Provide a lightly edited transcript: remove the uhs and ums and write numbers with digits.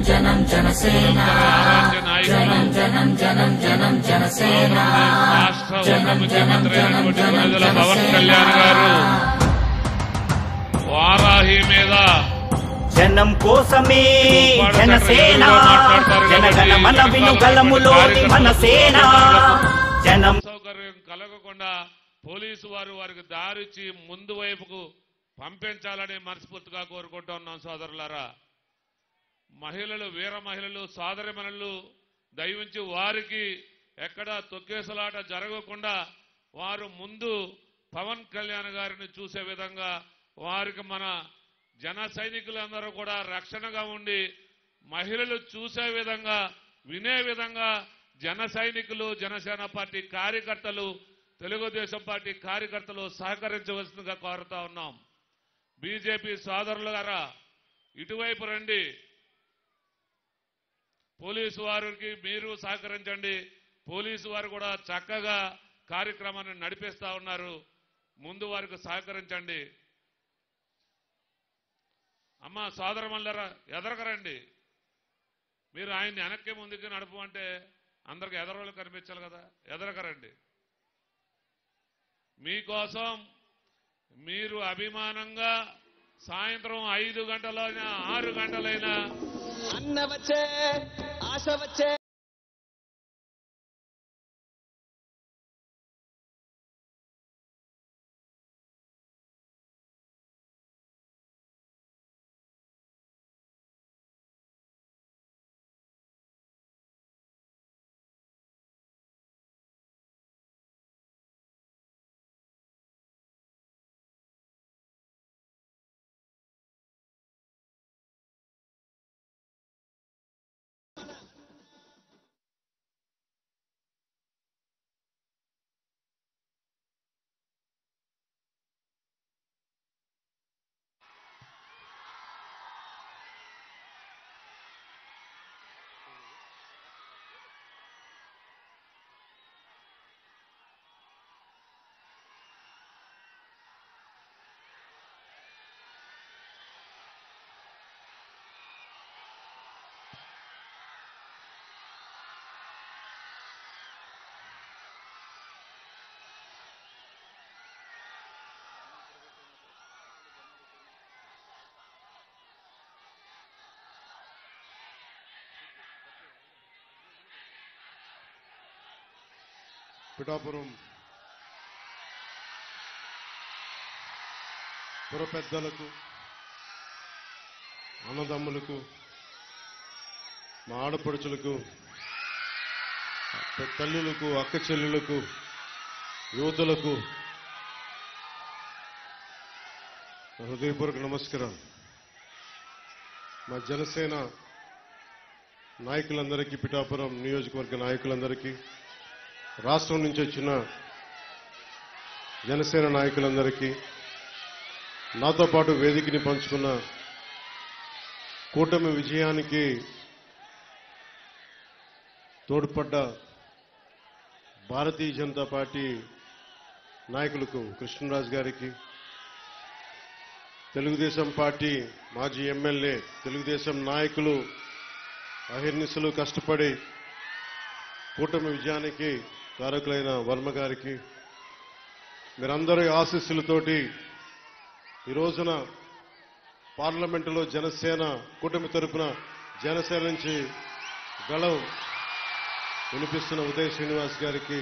జనం జనసేన జనం జనం జనం జనం జనసేన రాష్ట్ర ఉప ముఖ్యమంత్రి అయినటువంటి ప్రజల పవన్ కళ్యాణ్ గారు వారాహి మీద జనం కోసమే జనసేన జనగణ మన వినుగలములోని మన సేన జనం సౌకర్యం కలగకుండా పోలీసు వారికి దారిచ్చి ముందు వైపుకు పంపించాలని మనస్ఫూర్తిగా కోరుకుంటున్నాం సోదరులారా. మహిళలు, వీర మహిళలు, సోదరిమణులు దయవుంచి వారికి ఎక్కడా తొక్కేసలాట జరగకుండా వారు ముందు పవన్ కళ్యాణ్ గారిని చూసే విధంగా వారికి మన జన సైనికులందరూ కూడా రక్షణగా ఉండి మహిళలు చూసే విధంగా వినే విధంగా జన సైనికులు, జనసేన పార్టీ కార్యకర్తలు, తెలుగుదేశం పార్టీ కార్యకర్తలు సహకరించవలసిందిగా కోరుతా ఉన్నాం. బీజేపీ సోదరులు గారా ఇటువైపు రండి. పోలీసు వారికి మీరు సహకరించండి. పోలీసు వారు కూడా చక్కగా కార్యక్రమాన్ని నడిపిస్తా ఉన్నారు. ముందు వారికి సహకరించండి. అమ్మ సోదరమల్లరా ఎదరకరండి. మీరు ఆయన్ని వెనక్కి ముందుకి నడపమంటే అందరికి ఎదరోళ్ళు కనిపించాలి కదా, ఎదరకరండి. మీకోసం మీరు అభిమానంగా సాయంత్రం 5 గంటలైనా 6 గంటలైనా అన్న వచ్చే ఆశ వచ్చే పిఠాపురం పుర పెద్దలకు, అన్నదమ్ములకు, మా ఆడపడుచులకు, తల్లులకు, అక్క చెల్లెలకు, యువతులకు హృదయపూర్వక నమస్కారం. మా జనసేన నాయకులందరికీ, పిఠాపురం నియోజకవర్గ నాయకులందరికీ, రాష్ట్రం నుంచి వచ్చిన జనసేన నాయకులందరికీ, నాతో పాటు వేదికని పంచుకున్న కూటమి విజయానికి తోడ్పడ్డ భారతీయ జనతా పార్టీ నాయకులకు, కృష్ణరాజు గారికి, తెలుగుదేశం పార్టీ మాజీ ఎమ్మెల్యే, తెలుగుదేశం నాయకులు అహిర్నిశలు కష్టపడి కూటమి విజయానికి కారకులైన వర్మ గారికి, మీరందరి ఆశీస్సులతోటి ఈ రోజున పార్లమెంటులో జనసేన కూటమి తరపున జనసేన నుంచి గళం వినిపిస్తున్న ఉదయ్ శ్రీనివాస్ గారికి,